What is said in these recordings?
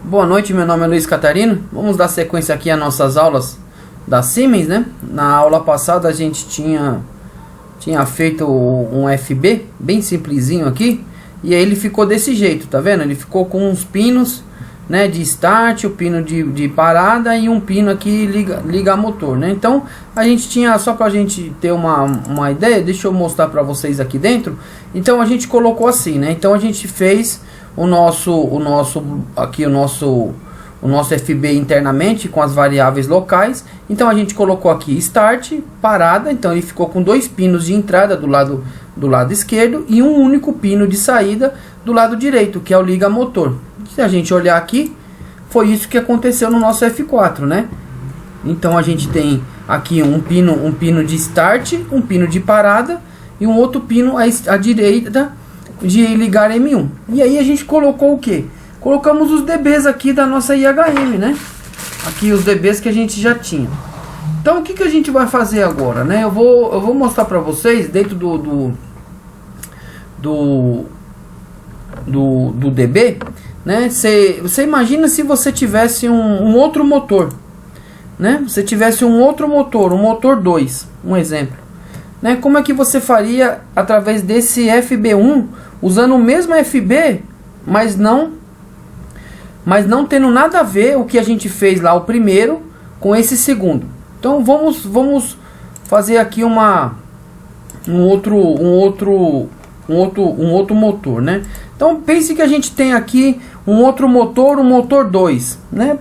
Boa noite, meu nome é Luiz Catarino. Vamos dar sequência aqui às nossas aulas da Siemens, né? Na aula passada a gente tinha feito um FB bem simplesinho aqui. E aí ele ficou desse jeito, tá vendo? Ele ficou com uns pinos, né, de start, o pino de parada e um pino aqui liga motor, né? Então a gente tinha, só pra gente ter uma ideia, deixa eu mostrar pra vocês aqui dentro. Então a gente colocou assim, né? Então a gente fez o nosso FB internamente com as variáveis locais. Então a gente colocou aqui start, parada, então ele ficou com dois pinos de entrada do lado esquerdo e um único pino de saída do lado direito, que é o liga motor. Se a gente olhar aqui, foi isso que aconteceu no nosso F4, né? Então a gente tem aqui um pino de start, um pino de parada e um outro pino à direita de ligar M1. E aí a gente colocou o que? Colocamos os DBs aqui da nossa IHM, né? Aqui os DBs que a gente já tinha. Então o que a gente vai fazer agora, né? Eu vou mostrar para vocês dentro do DB, né? Você imagina se você tivesse um outro motor, né? Você tivesse um outro motor, um motor 2, um exemplo, né? Como é que você faria através desse FB1 usando o mesmo FB, mas não tendo nada a ver o que a gente fez lá o primeiro com esse segundo? Então vamos fazer aqui um outro motor, né? Então pense que a gente tem aqui um outro motor, um motor 2, né?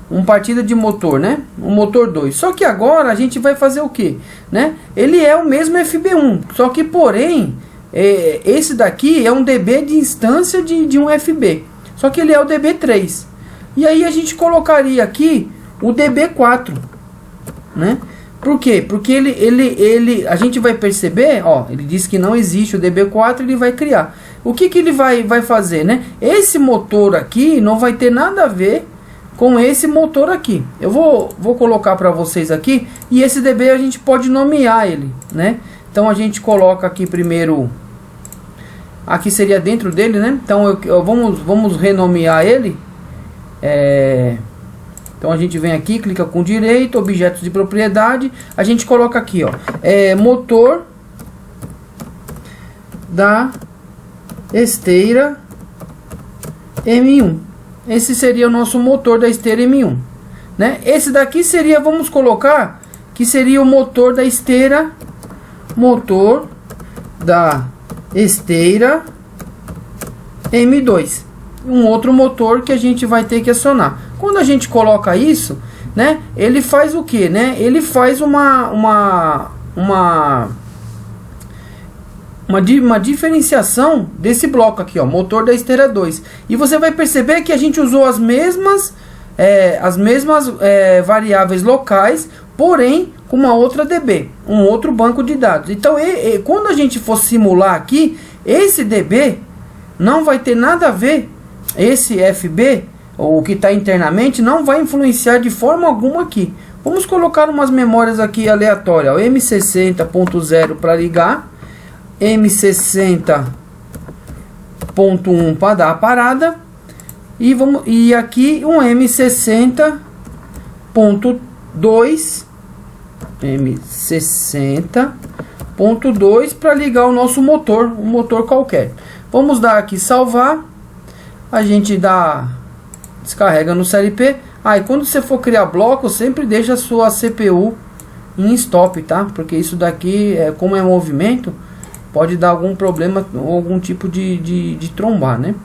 Uma partida de motor, né? Um motor 2. Só que agora a gente vai fazer o que, né? Ele é o mesmo FB1, só que porém esse daqui é um DB de instância de um FB. Só que ele é o DB3. E aí a gente colocaria aqui o DB4, né? Por quê? Porque a gente vai perceber, ó, ele diz que não existe o DB4, ele vai criar. O que ele vai fazer, né? Esse motor aqui não vai ter nada a ver com esse motor aqui. Eu vou colocar para vocês aqui, e esse DB a gente pode nomear ele, né? Então a gente coloca aqui primeiro, aqui seria dentro dele, né? Então vamos renomear ele. Então a gente vem aqui, clica com direito, objetos de propriedade, a gente coloca aqui, ó, motor da esteira M1. Esse seria o nosso motor da esteira M1, né? Esse daqui seria, vamos colocar que seria o motor da esteira, motor da esteira M2, um outro motor que a gente vai ter que acionar. Quando a gente coloca isso, né, ele faz o que, né? Ele faz uma diferenciação desse bloco aqui, ó, motor da esteira 2. E você vai perceber que a gente usou as mesmas variáveis locais, porém com uma outra DB, um outro banco de dados. Então, quando a gente for simular aqui, esse DB não vai ter nada a ver, esse FB, ou o que está internamente, não vai influenciar de forma alguma aqui. Vamos colocar umas memórias aqui aleatórias, M60.0 para ligar, M60.1 para dar a parada, e aqui um M60.2 para ligar o nosso motor, um motor qualquer. Vamos dar aqui salvar, a gente descarrega no CLP. E quando você for criar bloco, sempre deixa a sua CPU em stop, tá? Porque isso daqui, como é movimento, pode dar algum problema ou algum tipo de trombar, né?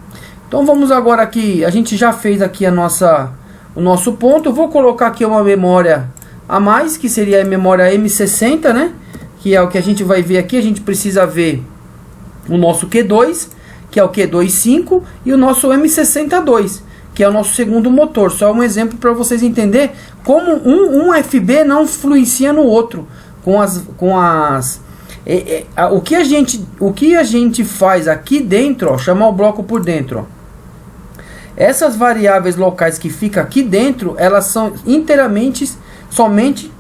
Então vamos agora aqui, a gente já fez aqui o nosso ponto. Eu vou colocar aqui uma memória a mais, que seria a memória M60, né? Que é o que a gente vai ver aqui. A gente precisa ver o nosso Q2, que é o Q25, e o nosso M62, que é o nosso segundo motor. Só um exemplo para vocês entenderem como um FB não influencia no outro. O que a gente faz aqui dentro, ó, chamar o bloco por dentro, ó. Essas variáveis locais que ficam aqui dentro, elas são inteiramente somente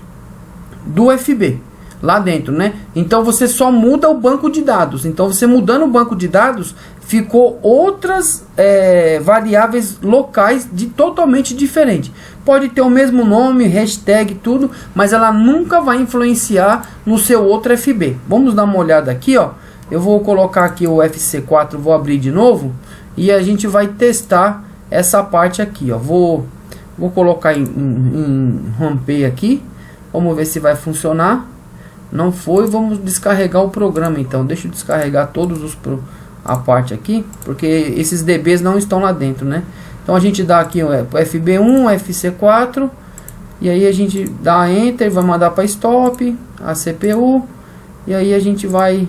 do FB. lá dentro, né? Então você só muda o banco de dados. Então você mudando o banco de dados, ficou outras variáveis locais totalmente diferente. Pode ter o mesmo nome, hashtag, tudo, mas ela nunca vai influenciar no seu outro FB. Vamos dar uma olhada aqui, ó. Eu vou colocar aqui o FC4, vou abrir de novo e a gente vai testar essa parte aqui, ó. Vou colocar em romper aqui. Vamos ver se vai funcionar. Não foi, vamos descarregar o programa então. Deixa eu descarregar todos a parte aqui, porque esses DBs não estão lá dentro, né? Então a gente dá aqui o FB1, FC4, e aí a gente dá Enter, vai mandar para Stop, a CPU, e aí a gente vai...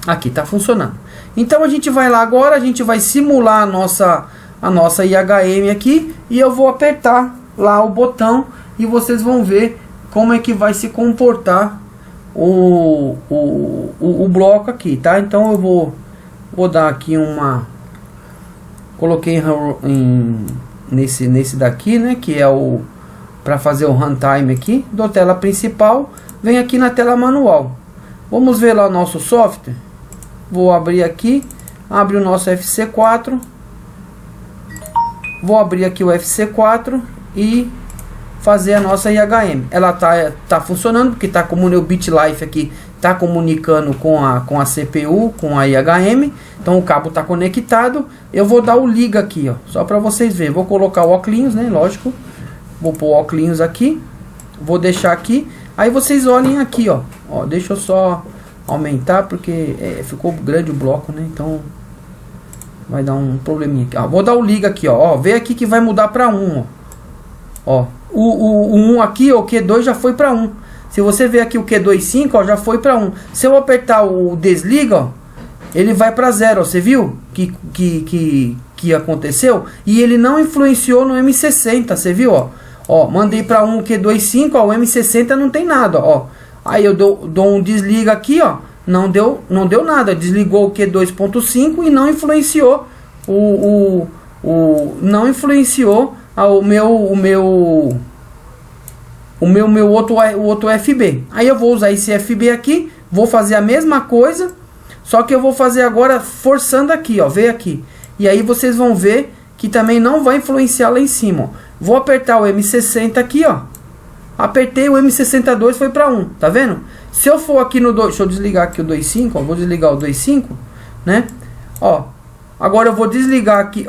Aqui, tá funcionando. Então a gente vai lá agora, a gente vai simular a nossa IHM aqui, e eu vou apertar lá o botão, e vocês vão ver como é que vai se comportar o bloco aqui, tá? Então eu vou dar aqui uma... Coloquei nesse daqui, né? Que é o... para fazer o runtime aqui. Dou tela principal. Vem aqui na tela manual. Vamos ver lá o nosso software. Vou abrir aqui. Abre o nosso FC4. Vou abrir aqui o FC4 e fazer a nossa IHM. Ela tá funcionando porque tá como o BitLife aqui tá comunicando com a CPU, com a IHM. Então o cabo tá conectado. Eu vou dar o liga aqui, ó, só para vocês verem. Vou colocar o óculos, né, lógico. Vou pôr o óculos aqui. Vou deixar aqui. Aí vocês olhem aqui, ó. Deixa eu só aumentar porque ficou grande o bloco, né? Então vai dar um probleminha aqui. Vou dar o liga aqui, ó. Vê aqui que vai mudar para 1, ó. O 1 aqui, o Q2 já foi para 1. Se você ver aqui o Q25, ó, já foi para 1. Se eu apertar o desliga, ó, ele vai para 0. Ó, você viu que aconteceu? E ele não influenciou no M60, você viu? Ó, mandei para 1 Q25, ó, o M60 não tem nada, ó. Aí eu dou um desliga aqui, ó, não deu nada. Desligou o Q2.5 e não influenciou não influenciou o meu outro FB. Aí eu vou usar esse FB aqui, vou fazer a mesma coisa, só que eu vou fazer agora forçando aqui, ó, vê aqui. E aí vocês vão ver que também não vai influenciar lá em cima, ó. Vou apertar o M60 aqui, ó. Apertei o M62, foi para 1, tá vendo? Se eu for aqui no 2, deixa eu desligar aqui o 2.5, ó, vou desligar o 2.5, né? Ó, agora eu vou desligar aqui,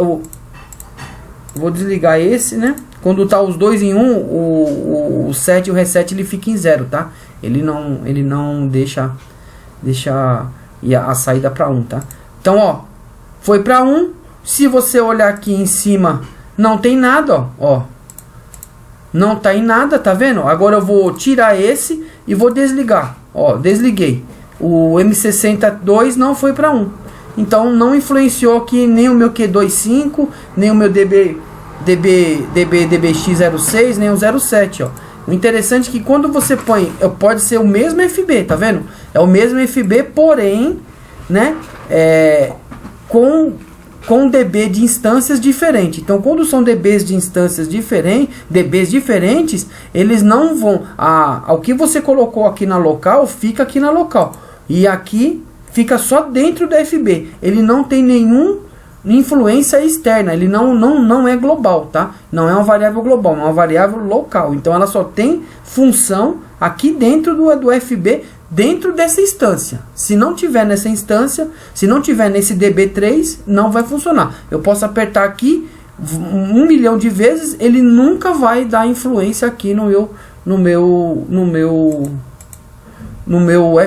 vou desligar esse, né? Quando tá os dois em 1, o set e o reset ele fica em 0, tá? Ele não deixa a saída para 1, tá? Então, ó, foi para 1. Se você olhar aqui em cima, não tem nada, ó. Não tá em nada, tá vendo? Agora eu vou tirar esse e vou desligar. Ó, desliguei. O M62 não foi para 1. Então não influenciou aqui nem o meu Q25, nem o meu DBX06, nem o 07, ó. O interessante é que quando você põe, pode ser o mesmo FB, tá vendo? É o mesmo FB, porém, né, com DB de instâncias diferentes. Então, quando são DBs de instâncias diferentes, eles não vão... o que você colocou aqui na local, fica aqui na local. E aqui fica só dentro da FB. Ele não tem nenhuma influência externa. Ele não é global, tá? Não é uma variável global, é uma variável local. Então, ela só tem função aqui dentro do FB, dentro dessa instância. Se não tiver nessa instância, se não tiver nesse DB3, não vai funcionar. Eu posso apertar aqui 1 milhão de vezes, ele nunca vai dar influência aqui no meu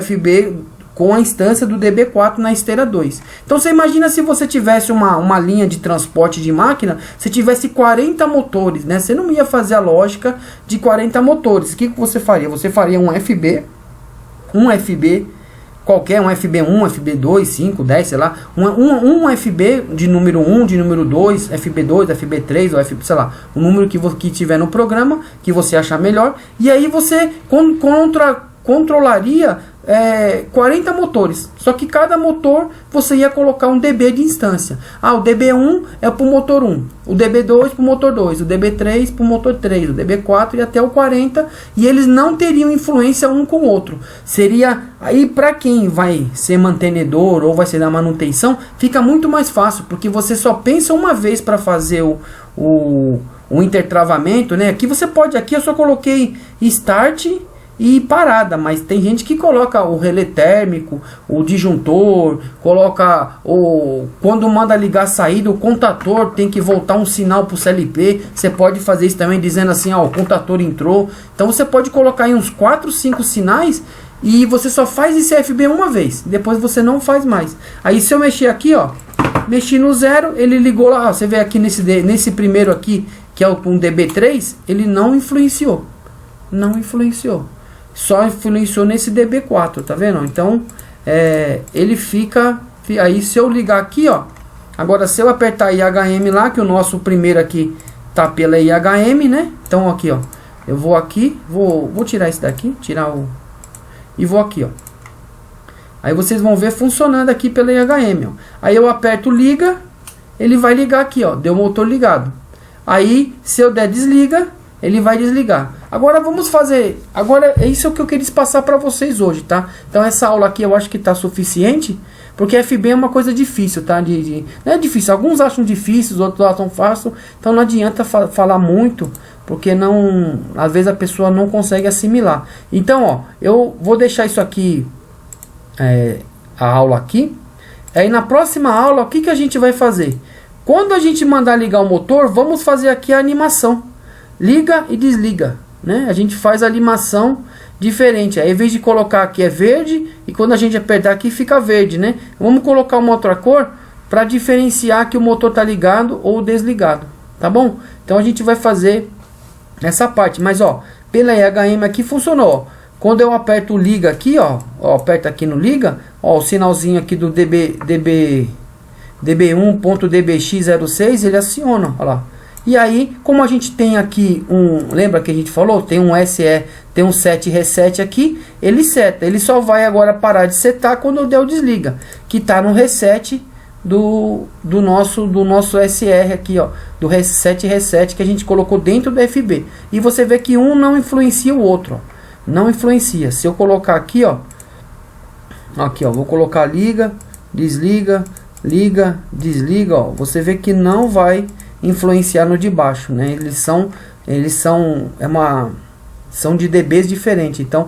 FB com a instância do DB4 na esteira 2. Então você imagina se você tivesse uma linha de transporte de máquina, se tivesse 40 motores, né? Você não ia fazer a lógica de 40 motores. O que você faria? Você faria um FB qualquer, um FB1, FB2, 5, 10, sei lá, um FB de número 1, de número 2, FB2, FB3, ou FB, sei lá, o número que tiver no programa, que você achar melhor, e aí você, controlaria 40 motores, só que cada motor você ia colocar um dB de instância. O dB1 é para o motor 1, o dB2 para o motor 2, o dB3 para o motor 3, o dB4 e até o 40, e eles não teriam influência um com o outro. Seria aí para quem vai ser mantenedor ou vai ser da manutenção, fica muito mais fácil, porque você só pensa uma vez para fazer o intertravamento, né? Aqui você pode, aqui eu só coloquei start e parada, mas tem gente que coloca o relé térmico, o disjuntor, coloca quando manda ligar a saída, o contator tem que voltar um sinal para o CLP. Você pode fazer isso também dizendo assim, o contator entrou. Então você pode colocar aí uns 4, 5 sinais e você só faz esse FB uma vez, depois você não faz mais. Aí se eu mexer aqui, mexi no 0, ele ligou lá, você vê aqui nesse primeiro aqui, que é um dB3, ele não influenciou. Não influenciou. Só influenciou nesse dB4, tá vendo? Então, ele fica... Aí se eu ligar aqui, agora se eu apertar IHM lá, que o nosso primeiro aqui tá pela IHM, né? Então aqui, eu vou aqui, vou tirar esse daqui, e vou aqui, Aí vocês vão ver funcionando aqui pela IHM, Aí eu aperto liga, ele vai ligar aqui, deu o motor ligado. Aí, se eu der desliga, ele vai desligar. Agora vamos fazer, é isso que eu queria passar para vocês hoje, tá? Então essa aula aqui eu acho que tá suficiente, porque FB é uma coisa difícil, tá? Não é difícil, alguns acham difícil, outros acham fácil, então não adianta falar muito, porque às vezes a pessoa não consegue assimilar. Então, eu vou deixar isso aqui, a aula aqui. Aí na próxima aula, o que a gente vai fazer? Quando a gente mandar ligar o motor, vamos fazer aqui a animação. Liga e desliga, né? A gente faz a animação diferente. Aí, em vez de colocar aqui é verde, e quando a gente apertar aqui fica verde, né? Vamos colocar uma outra cor para diferenciar que o motor tá ligado ou desligado, tá bom? Então a gente vai fazer essa parte. Mas pela IHM aqui funcionou. Quando eu aperto o liga aqui, aperto aqui no liga, o sinalzinho aqui do db1.dbx06, ele aciona, olha lá. E aí, como a gente tem aqui lembra que a gente falou? Tem um SE, tem um set reset aqui, ele seta. Ele só vai agora parar de setar quando eu der o desliga, que está no reset do nosso SR aqui, do set reset que a gente colocou dentro do FB. E você vê que um não influencia o outro, não influencia. Se eu colocar aqui, aqui, vou colocar liga, desliga, liga, desliga, você vê que não vai influenciar no de baixo, né? São de dBs diferentes. Então,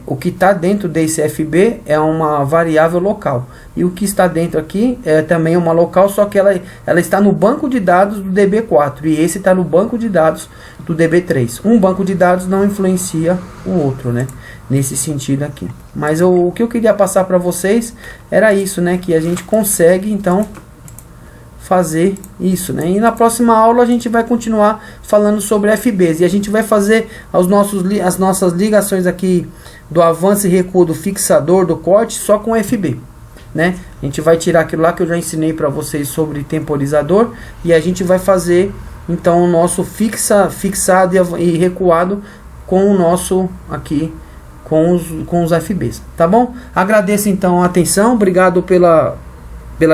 o que está dentro desse FB é uma variável local, e o que está dentro aqui é também uma local, só que ela está no banco de dados do dB4 e esse está no banco de dados do dB3. Um banco de dados não influencia o outro, né? Nesse sentido aqui. Mas o que eu queria passar para vocês era isso, né? Que a gente consegue então fazer isso, né? E na próxima aula a gente vai continuar falando sobre FBs, e a gente vai fazer as nossas ligações aqui do avanço e recuo do fixador, do corte, só com FB, né? A gente vai tirar aquilo lá que eu já ensinei para vocês sobre temporizador, e a gente vai fazer então o nosso fixado e recuado com o nosso aqui com os FBs, tá bom? Agradeço então a atenção, obrigado pela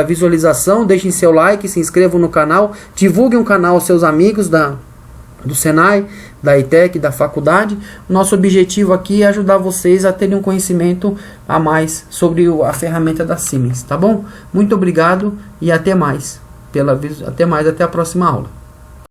visualização, deixem seu like, se inscrevam no canal, divulguem o canal aos seus amigos do Senai, da ITEC, da faculdade. Nosso objetivo aqui é ajudar vocês a terem um conhecimento a mais sobre a ferramenta da Siemens, tá bom? Muito obrigado e até mais. Até a próxima aula.